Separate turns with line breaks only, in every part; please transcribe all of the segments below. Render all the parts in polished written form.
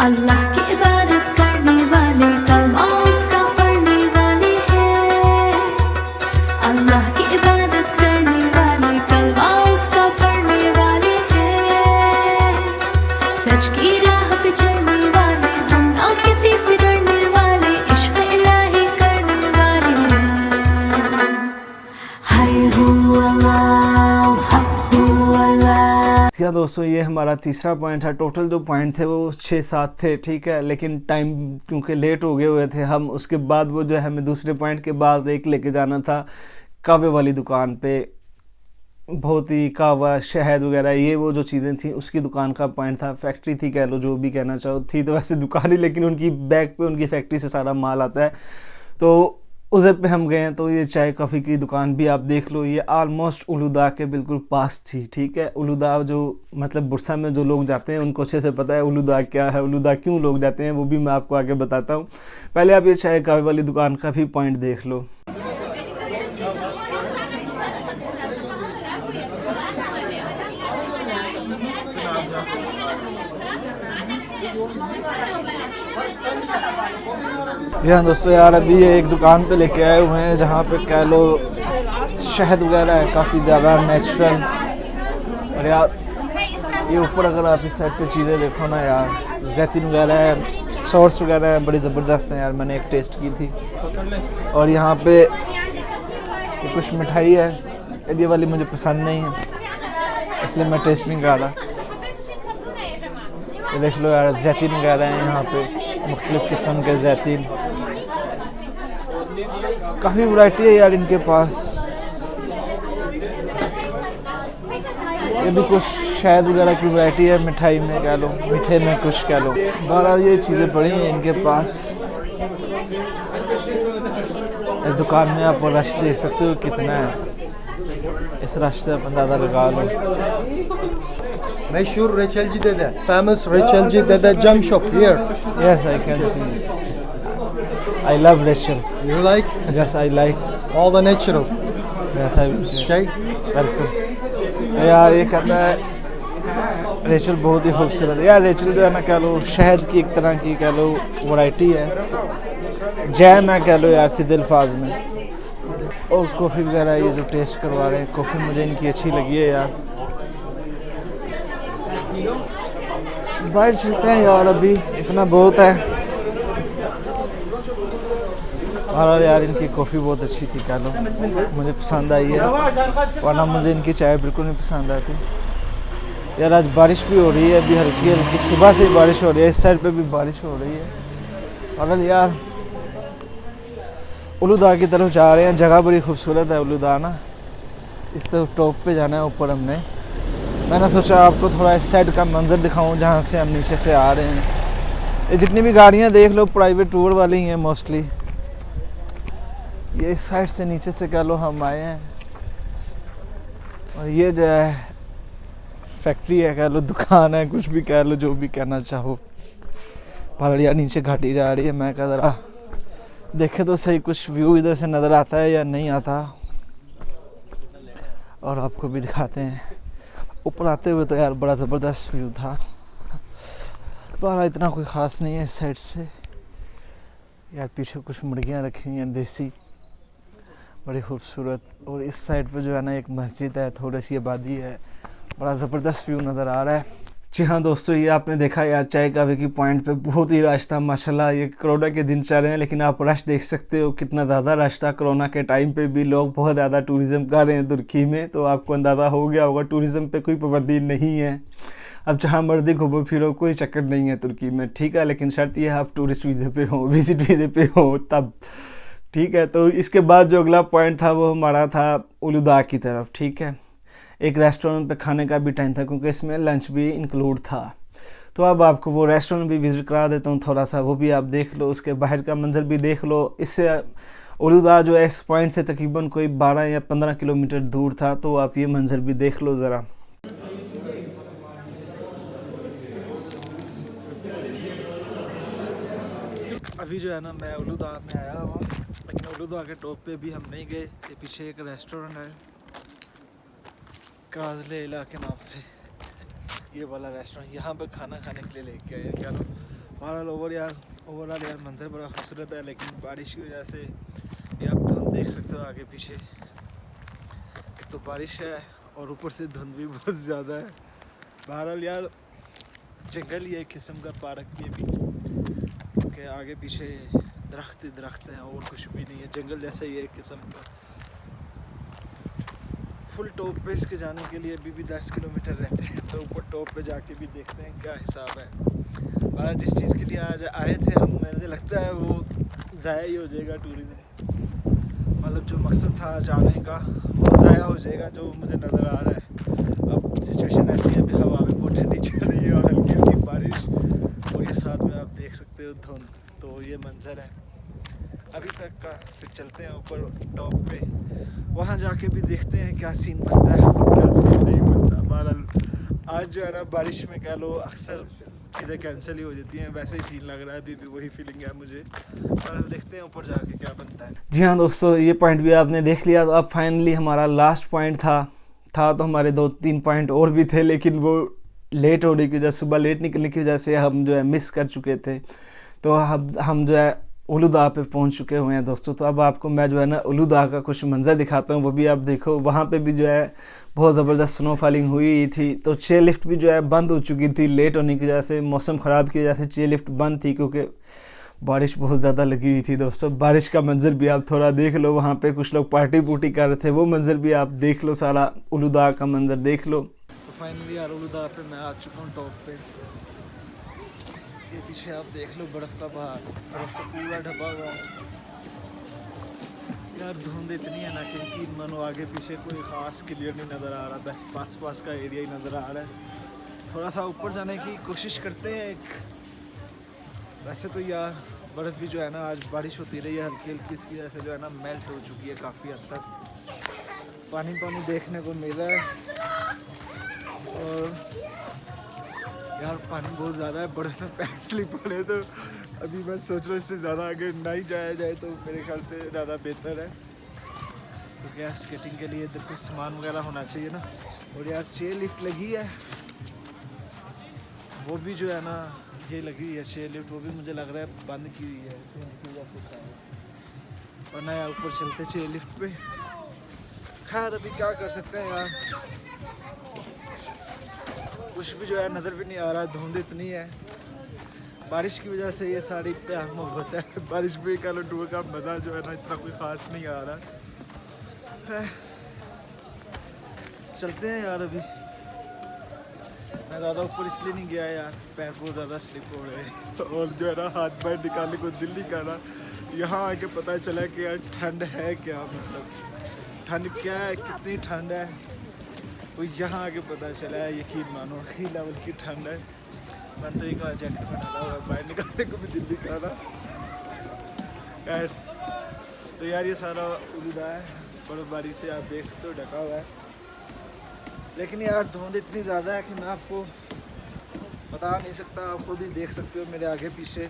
अल्लाह की इबादत करने वाले कलमा उसका पढ़ने वाले हैं। अल्लाह की इबादत करने वाले कलमा उसका पढ़ने वाले हैं। सच की राह पे चलने वाले हम ना किसी से डरने वाले, इश्क इलाही करने वाले हैं। हाय हू अल्लाह हक हू अल्लाह।
क्या दोस्तों, ये हमारा तीसरा पॉइंट है। टोटल जो पॉइंट थे वो 6-7 थे, ठीक है, लेकिन टाइम क्योंकि लेट हो गए हुए थे हम, उसके बाद वो जो है हमें दूसरे पॉइंट के बाद एक लेके जाना था कहवे वाली दुकान पे। बहुत ही कहवा शहद वगैरह ये वो जो चीज़ें थी उसकी दुकान का पॉइंट था। फैक्ट्री थी कह लो, जो भी कहना चाहो, थी तो वैसे दुकान ही, लेकिन उनकी बैक पे उनकी फैक्ट्री से सारा माल आता है। तो उधर पे हम गए हैं। तो ये चाय कॉफ़ी की दुकान भी आप देख लो, ये आलमोस्ट उलूदा के बिल्कुल पास थी, ठीक है। उलूदा जो मतलब बुरसा में जो लोग जाते हैं उनको अच्छे से पता है उलूदा क्या है, उलूदा क्यों लोग जाते हैं, वो भी मैं आपको आगे बताता हूँ। पहले आप ये चाय कॉफ़ी वाली दुकान का भी पॉइंट देख लो। जी हाँ दोस्तों, यार अभी ये एक दुकान पे लेके आए हुए हैं जहाँ पे कह लो शहद वगैरह है काफ़ी ज़्यादा नेचुरल। और यार ये ऊपर अगर आप इस साइड पे चीज़ें देखो ना यार, जैतून वगैरह है, सॉस वगैरह है, बड़ी ज़बरदस्त है यार, मैंने एक टेस्ट की थी। और यहाँ पे ये कुछ मिठाई है, ये वाली मुझे पसंद नहीं है इसलिए मैं टेस्ट नहीं कर रहा। ये देख लो यार, जैतून वगैरह है यहाँ पे, मुख्तलिफ़ किस्म के जैतून, काफ़ी वैरायटी है यार इनके पास। ये भी कुछ शहद वगैरह की वैरायटी है, मिठाई में कह लो, मीठे में कुछ कह लो। बहरहाल ये चीज़ें पड़ी हैं इनके पास। इस दुकान में आप रश देख सकते हो कितना है, इस रश से आप अंदाज़ा लगा लो।
Meşhur Reçelci Dede. Famous Reçelci Dede jam shop here.
Yes, I can see. I love Rachel.
You like?
Yes, I like.
All the natural.
Yes, I
Okay?
Welcome. यार ये करना है, रेचल बहुत ही खूबसूरत है यार। रेचल जो है ना कह लो शहद की एक तरह की कह लो वैरायटी है, जैम है कह लो यार सीधे अल्फाज में। और कॉफ़ी वगैरह ये जो टेस्ट करवा रहे हैं, कॉफ़ी मुझे इनकी अच्छी लगी है यार। बाहर चलते हैं यार, अभी इतना बहुत है। और यार इनकी कॉफ़ी बहुत अच्छी थी कह लो, मुझे पसंद आई है, वरना मुझे इनकी चाय बिल्कुल नहीं पसंद आती यार। आज बारिश भी हो रही है, अभी हल्की हल्की सुबह से ही बारिश हो रही है, इस साइड पे भी बारिश हो रही है। और यार उलूदा की तरफ जा रहे हैं, जगह बड़ी खूबसूरत है उलूदा ना। इस तरफ टॉप पे जाना है ऊपर हमने। मैंने सोचा आपको थोड़ा इस साइड का मंजर दिखाऊं जहाँ से हम नीचे से आ रहे हैं। ये जितनी भी गाड़ियाँ देख लो प्राइवेट टूर वाली ही हैं मोस्टली। ये इस साइड से नीचे से कह लो हम आए हैं। और ये जो है फैक्ट्री है कह लो, दुकान है, कुछ भी कह लो, जो भी कहना चाहो। पहाड़ियाँ नीचे घाटी जा रही है, मैं कह रहा देखे तो सही कुछ व्यू इधर से नज़र आता है या नहीं आता, और आपको भी दिखाते हैं। ऊपर आते हुए तो यार बड़ा ज़बरदस्त व्यू था, पर इतना कोई ख़ास नहीं है इस साइड से। यार पीछे कुछ मुर्गियाँ रखी हुई हैं देसी, बड़ी खूबसूरत। और इस साइड पे जो है ना एक मस्जिद है, थोड़ी सी आबादी है, बड़ा ज़बरदस्त व्यू नज़र आ रहा है। जी हाँ दोस्तों, ये आपने देखा यार चाय काफ़ी की पॉइंट पे बहुत ही रश था माशाल्लाह। ये कोरोना के दिन चल रहे हैं, लेकिन आप रश देख सकते हो कितना ज़्यादा रश था। कोरोना के टाइम पे भी लोग बहुत ज़्यादा टूरिज़्म कर रहे हैं तुर्की में, तो आपको अंदाज़ा हो गया होगा टूरिज़्म पे कोई पाबंदी नहीं है। अब जहाँ मर्जी घूमो फिरो कोई चक्कर नहीं है तुर्की में, ठीक है। लेकिन शर्त यह है आप टूरिस्ट वीज़े पे हो, विजिट वीज़े पे हो तब, ठीक है। तो इसके बाद जो अगला पॉइंट था वो हमारा था उलूदा की तरफ, ठीक है। एक रेस्टोरेंट पे खाने का भी टाइम था क्योंकि इसमें लंच भी इंक्लूड था। तो अब आपको वो रेस्टोरेंट भी विज़िट करा देता हूँ थोड़ा सा, वो भी आप देख लो, उसके बाहर का मंजर भी देख लो। इससे उलूदा जो है इस पॉइंट से तकरीबन कोई 12 या 15 किलोमीटर दूर था, तो आप ये मंजर भी देख लो ज़रा। अभी जो है ना मैं उलूदा में आया हुआ, लेकिन उलूदा के टॉप पे भी हम नहीं गए। ये पीछे एक रेस्टोरेंट है काजले इला के नाम से, ये वाला रेस्टोरेंट, यहाँ पे खाना खाने के लिए लेके आए। क्या लो ओवरऑल यार मंजर बड़ा खूबसूरत है, लेकिन बारिश की वजह से ये आप धुंध देख सकते हो आगे पीछे। एक तो बारिश है और ऊपर से धुंध भी बहुत ज़्यादा है। बहरहाल यार जंगल ही एक किस्म का पार्क ये भी, क्योंकि आगे पीछे दरख्त हैं और कुछ भी नहीं है, जंगल जैसा ही एक किस्म का। फुल टॉप पे इसके जाने के लिए अभी भी 10 किलोमीटर रहते हैं, तो ऊपर टॉप पे जाके भी देखते हैं क्या हिसाब है। और जिस चीज़ के लिए आज आए थे हम, मुझे लगता है वो ज़ाया ही हो जाएगा टूरिज़्म, मतलब जो मकसद था जाने का वो ज़ाया हो जाएगा जो मुझे नज़र आ रहा है। अब सिचुएशन ऐसी है, अभी हवा भी बहुत ठंडी चल रही है और हल्की हल्की बारिश, और ये साथ में आप देख सकते हो धुंध। तो ये मंज़र है अभी तक का। फिर चलते हैं ऊपर टॉप पे, वहाँ जाके भी देखते हैं क्या सीन बनता है और क्या सीन नहीं बनता। बहरहाल आज जो है ना बारिश में कह लो अक्सर चीज़ें कैंसिल ही हो जाती हैं, वैसे ही सीन लग रहा है, अभी भी वही फीलिंग है मुझे। बहरहाल देखते हैं ऊपर जाके क्या बनता है।
जी हाँ दोस्तों, ये पॉइंट भी आपने देख लिया। तो अब फाइनली हमारा लास्ट पॉइंट था तो हमारे 2-3 पॉइंट और भी थे, लेकिन वो लेट होने की वजह, सुबह लेट निकलने की वजह से हम जो है मिस कर चुके थे। तो हम जो है उलूदाह पे पहुंच चुके हुए हैं दोस्तों। तो अब आपको मैं जो है ना उलूदाह का कुछ मंज़र दिखाता हूं, वो भी आप देखो। वहां पे भी जो है बहुत ज़बरदस्त स्नो फॉलिंग हुई थी, तो चेयर लिफ्ट भी जो है बंद हो चुकी थी लेट होने की वजह से, मौसम ख़राब की वजह से चेयर लिफ्ट बंद थी, क्योंकि बारिश बहुत ज़्यादा लगी हुई थी दोस्तों। बारिश का मंज़र भी आप थोड़ा देख लो, वहाँ पे कुछ लोग पार्टी कर रहे थे, वो मंज़र भी आप देख लो, सारा उलूदाह का मंज़र देख लो।
तो फाइनली यार उलूदाह पे मैं आ चुका हूँ टॉप पे। ये पीछे आप देख लो बर्फ़ का पहाड़, बर्फ़ से पूरा ढपा हुआ है यार। धुंध इतनी है ना कि यकीन मानो आगे पीछे कोई ख़ास क्लियर नहीं नज़र आ रहा, बस पास का एरिया ही नज़र आ रहा है। थोड़ा सा ऊपर जाने की कोशिश करते हैं वैसे तो यार बर्फ़ भी जो है ना आज बारिश होती रही है हल्की हल्की, इसकी वजह से जो है ना मेल्ट हो चुकी है काफ़ी हद तक। पानी देखने को मिल रहा है और यार पानी बहुत ज़्यादा है, बर्फ़ में पैर स्लिप हो रहे, तो अभी मैं सोच रहा हूँ इससे ज़्यादा आगे नहीं जाया जाए तो मेरे ख्याल से ज़्यादा बेहतर है। तो क्या स्केटिंग के लिए इधर कुछ सामान वगैरह होना चाहिए ना। और यार चेयर लिफ्ट लगी है, वो भी जो है ना ये लगी हुई है चेयर लिफ्ट, वो भी मुझे लग रहा है बंद की हुई है, वरना यार ऊपर चलते चेयर लिफ्ट पे। खैर अभी क्या कर सकते हैं यार, कुछ भी जो है नज़र भी नहीं आ रहा, धुंध इतनी है। बारिश की वजह से ये सारी प्यार मोहब्बत है, बारिश में कल टूर का मज़ा जो है ना इतना कोई ख़ास नहीं आ रहा है। चलते हैं यार। अभी मैं ज़्यादा ऊपर इसलिए नहीं गया यार, पैर बहुत ज़्यादा स्लिप हो रहे हैं और जो है ना हाथ पैर निकालने को दिल नहीं कर रहा। यहाँ आके पता चला कि यार ठंड है क्या, मतलब ठंड क्या है, कितनी ठंड है, तो यहाँ आके पता चला है। यकीन मानो हाई लेवल की ठंड है। मैंने तो एक जैकेट में डाला हुआ है, बाहर निकालने को भी दिल नहीं कर रहा। तो यार ये सारा उलूदाह है, बर्फबारी से आप देख सकते हो ढका हुआ है, लेकिन यार धुंध इतनी ज़्यादा है कि मैं आपको बता नहीं सकता। आप खुद ही देख सकते हो मेरे आगे पीछे,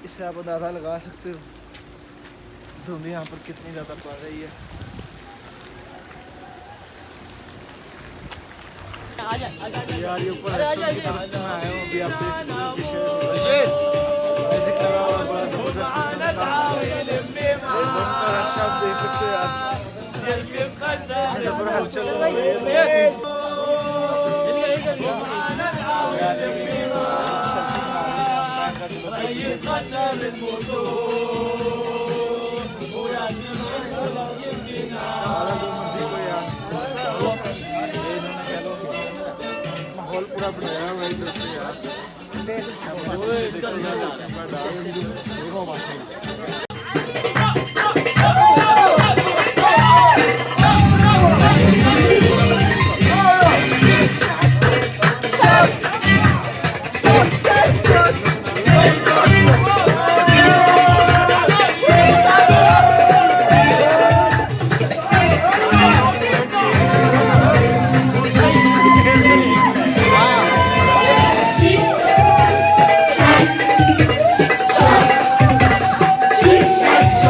इससे आप अंदाज़ा लगा सकते हो धुंध यहाँ पर कितनी ज़्यादा पड़ रही है। यार ये ऊपर रेस्टोरेंट में आया हूँ, अभी आप देख सकते हो पीछे म्यूजिक लगा हुआ है, बड़ा ज़बरदस्त किस्म का। आप देख सकते हो यार हलचल हो रही है। माहौल पूरा बनाया हुआ है इधर से यार।
Shake,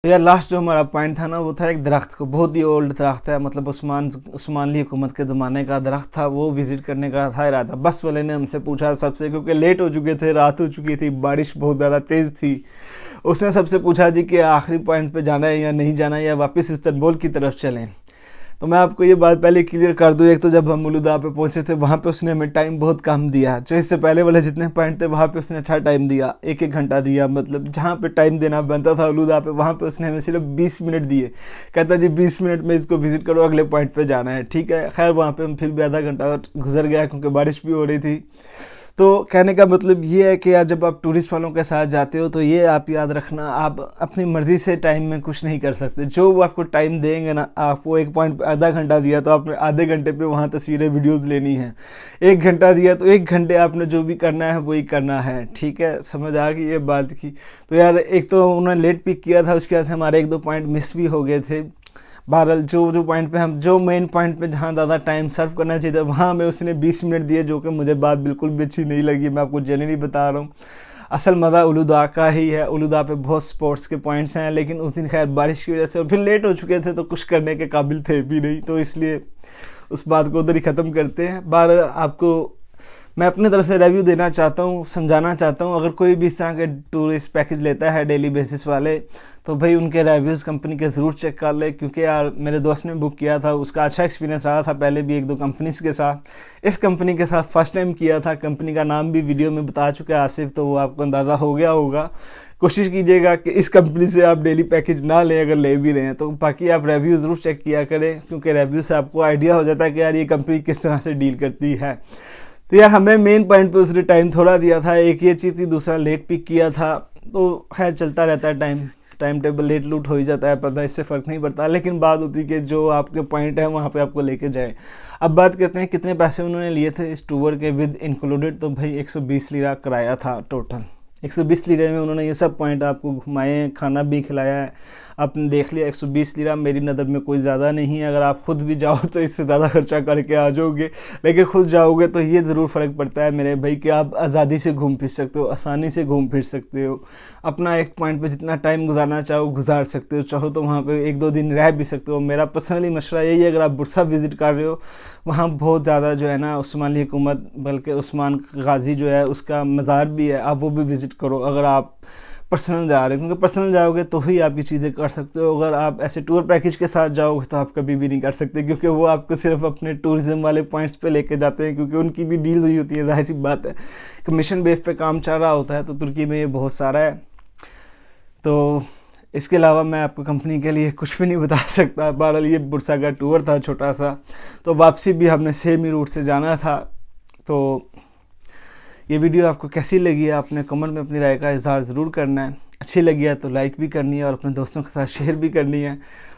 तो यार लास्ट जो हमारा पॉइंट था ना वो था एक दरख्त को, बहुत ही ओल्ड दरख्त है, मतलब उस्मानली हुकूमत के ज़माने का दरख्त था, वो विज़िट करने का था इरादा। बस वाले ने हमसे पूछा सबसे, क्योंकि लेट हो चुके थे, रात हो चुकी थी, बारिश बहुत ज़्यादा तेज़ थी। उसने सबसे पूछा जी कि आखिरी पॉइंट पे जाना है या नहीं जाना है, या वापस इस्तांबुल की तरफ चलें। तो मैं आपको ये बात पहले क्लियर कर दूँ, एक तो जब हम उलूदा पे पहुँचे थे वहाँ पे उसने हमें टाइम बहुत कम दिया, जो इससे पहले वाले जितने पॉइंट थे वहाँ पे उसने अच्छा टाइम दिया, 1-1 घंटा दिया, मतलब जहाँ पे टाइम देना बनता था उलूदा पे वहाँ पे उसने हमें सिर्फ 20 मिनट दिए। कहता जी 20 मिनट में इसको विज़िट करो, अगले पॉइंट पे जाना है। ठीक है, खैर वहाँ पे हम फिर भी आधा घंटा गुजर गया क्योंकि बारिश भी हो रही थी। तो कहने का मतलब ये है कि यार जब आप टूरिस्ट वालों के साथ जाते हो तो ये आप याद रखना, आप अपनी मर्ज़ी से टाइम में कुछ नहीं कर सकते। जो वो आपको टाइम देंगे ना, आपको एक पॉइंट पे आधा घंटा दिया तो आपने आधे घंटे पे वहाँ तस्वीरें वीडियोज़ लेनी है, 1 घंटा दिया तो 1 घंटे आपने जो भी करना है वही करना है। ठीक है, समझ आ गई ये बात की। तो यार एक तो उन्होंने लेट पिक किया था, उसके बाद हमारे 1-2 पॉइंट मिस भी हो गए थे। बहरहाल जो पॉइंट पे हम जो मेन पॉइंट पे जहाँ ज़्यादा टाइम सर्व करना चाहिए था वहाँ हमें उसने 20 मिनट दिए, जो कि मुझे बात बिल्कुल भी अच्छी नहीं लगी। मैं आपको जेन्युइनली बता रहा हूँ, असल मज़ा उलूदा का ही है। उलूदा पे बहुत स्पोर्ट्स के पॉइंट्स हैं, लेकिन उस दिन खैर बारिश की वजह से और फिर लेट हो चुके थे तो कुछ करने के काबिल थे भी नहीं, तो इसलिए उस बात को उधर ही ख़त्म करते हैं। बहरहाल आपको मैं अपनी तरफ से रिव्यू देना चाहता हूँ, समझाना चाहता हूँ, अगर कोई भी इस तरह के टूरिस्ट पैकेज लेता है डेली बेसिस वाले तो भाई उनके रिव्यूज़ कंपनी के ज़रूर चेक कर ले, क्योंकि यार मेरे दोस्त ने बुक किया था, उसका अच्छा एक्सपीरियंस रहा था पहले भी 1-2 कंपनीज़ के साथ। इस कंपनी के साथ फर्स्ट टाइम किया था, कंपनी का नाम भी वीडियो में बता चुका है आसिफ, तो वो आपको अंदाज़ा हो गया होगा। कोशिश कीजिएगा कि इस कंपनी से आप डेली पैकेज ना लें, अगर ले भी रहे हैं तो बाकी आप रिव्यू ज़रूर चेक किया करें, क्योंकि रिव्यू से आपको आइडिया हो जाता है कि यार ये कंपनी किस तरह से डील करती है। तो यार हमें मेन पॉइंट पे उसने टाइम थोड़ा दिया था, एक ये चीज़ थी, दूसरा लेट पिक किया था। तो खैर चलता रहता है, टाइम टेबल लेट लूट हो ही जाता है, पता इससे फ़र्क नहीं पड़ता, लेकिन बात होती है कि जो आपके पॉइंट है वहाँ पे आपको लेके जाए। अब बात करते हैं कितने पैसे उन्होंने लिए थे इस टूर के विद इंक्लूडेड। तो भाई 120 लीरा किराया था टोटल। 120 लीरा में उन्होंने ये सब पॉइंट आपको घुमाए, खाना भी खिलाया है। आपने देख लिया 120 लीरा मेरी नज़र में कोई ज़्यादा नहीं है। अगर आप ख़ुद भी जाओ तो इससे ज़्यादा खर्चा करके आ जाओगे, लेकिन ख़ुद जाओगे तो ये ज़रूर फ़र्क पड़ता है मेरे भाई कि आप आज़ादी से घूम फिर सकते हो, आसानी से घूम फिर सकते हो, अपना एक पॉइंट पे जितना टाइम गुजारना चाहो गुजार सकते हो, चाहो तो वहाँ पे 1-2 दिन रह भी सकते हो। मेरा पर्सनली मशवरा यही है, अगर आप बुरसा विज़िट कर रहे हो वहाँ बहुत ज़्यादा जो है ना उस्मानी हुकूमत, बल्कि उस्मान गाजी जो है उसका मज़ार भी है, आप वो भी विज़िट करो अगर आप पर्सनल जा रहे हो, क्योंकि पर्सनल जाओगे तो ही आप ये चीज़ें कर सकते हो। अगर आप ऐसे टूर पैकेज के साथ जाओगे तो आप कभी भी नहीं कर सकते, क्योंकि वो आपको सिर्फ अपने टूरिज़्म वाले पॉइंट्स पे लेके जाते हैं, क्योंकि उनकी भी डील हुई होती है, जाहिर सी बात है, कमीशन बेस पे काम चल रहा होता है। तो तुर्की में ये बहुत सारा है, तो इसके अलावा मैं आपको कंपनी के लिए कुछ भी नहीं बता सकता। बहरहाल ये बुरसा का टूर था छोटा सा, तो वापसी भी हमने सेम ही रूट से जाना था। तो ये वीडियो आपको कैसी लगी है, आपने कमेंट में अपनी राय का इज़हार ज़रूर करना है। अच्छी लगी है तो लाइक भी करनी है और अपने दोस्तों के साथ शेयर भी करनी है।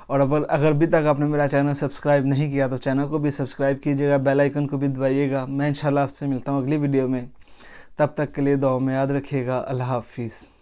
और अगर अभी तक आपने मेरा चैनल सब्सक्राइब नहीं किया तो चैनल को भी सब्सक्राइब कीजिएगा, बेल आइकन को भी दबाइएगा। मैं इंशाल्लाह आपसे मिलता हूँ अगली वीडियो में, तब तक के लिए दुआ में याद रखिएगा। अल्लाह हाफिज़।